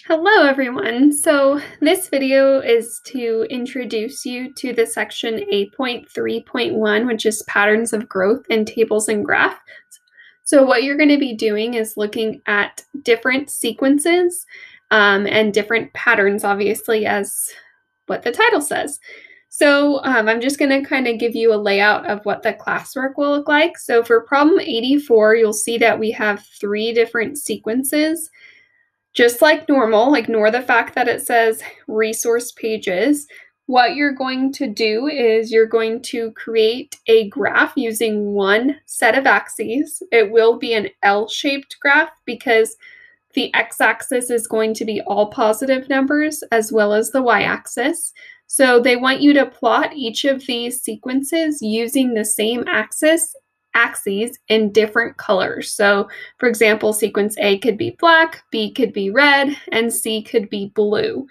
Hello everyone. So this video is to introduce you to the section A.3.1, which is patterns of growth in tables and graphs. So what you're going to be doing is looking at different sequences and different patterns, obviously, as what the title says. So I'm just going to kind of give you a layout of what the classwork will look like. So for problem 84, you'll see that we have 3 different sequences. Just like normal, ignore the fact that it says resource pages. What you're going to do is you're going to create a graph using one set of axes. It will be an L-shaped graph because the x-axis is going to be all positive numbers as well as the y-axis. So they want you to plot each of these sequences using the same axes in different colors. So for example, sequence A could be black, B could be red, and C could be blue.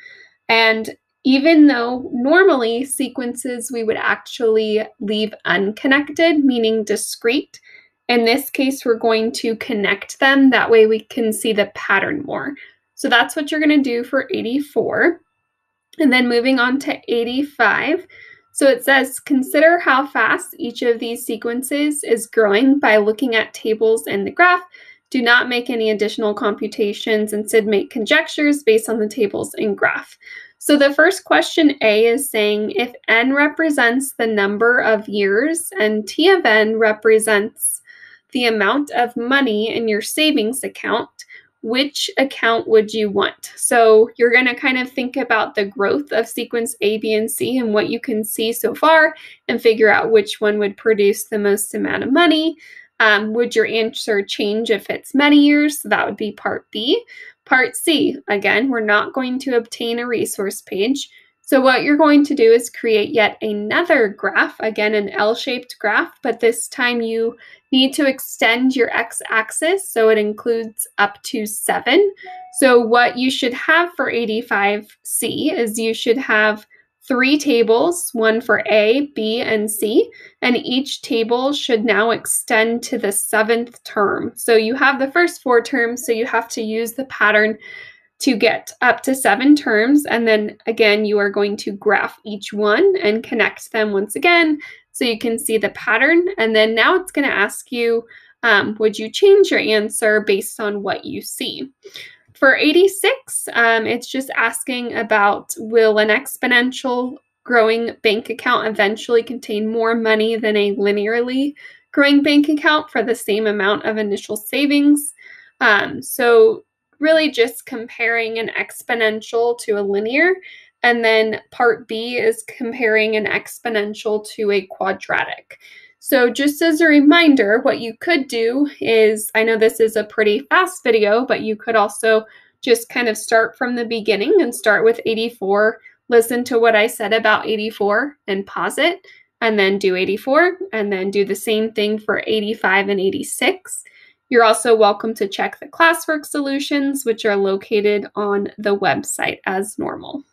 And even though normally sequences we would actually leave unconnected, meaning discrete, in this case, we're going to connect them. That way we can see the pattern more. So that's what you're going to do for 84. And then moving on to 85. So it says, consider how fast each of these sequences is growing by looking at tables in the graph. Do not make any additional computations, instead make conjectures based on the tables and graph. So the first question A is saying if n represents the number of years and T of n represents the amount of money in your savings account, which account would you want? So you're going to kind of think about the growth of sequence A, B, and C and what you can see so far and figure out which one would produce the most amount of money. Would your answer change if it's many years? So that would be part B. Part C, again, we're not going to obtain a resource page. So what you're going to do is create yet another graph, again, an L-shaped graph, but this time you need to extend your x-axis so it includes up to 7. So what you should have for 85C is you should have 3 tables, one for A, B, and C, and each table should now extend to the 7th term. So you have the first 4 terms, so you have to use the pattern to get up to 7 terms, and then again you are going to graph each one and connect them once again so you can see the pattern. And then now it's going to ask you, would you change your answer based on what you see? For 86, it's just asking about, will an exponential growing bank account eventually contain more money than a linearly growing bank account for the same amount of initial savings? So really just comparing an exponential to a linear. And then part B is comparing an exponential to a quadratic. So just as a reminder, what you could do is, I know this is a pretty fast video, but you could also just kind of start from the beginning and start with 84, listen to what I said about 84 and pause it, and then do 84, and then do the same thing for 85 and 86. You're also welcome to check the classwork solutions, which are located on the website as normal.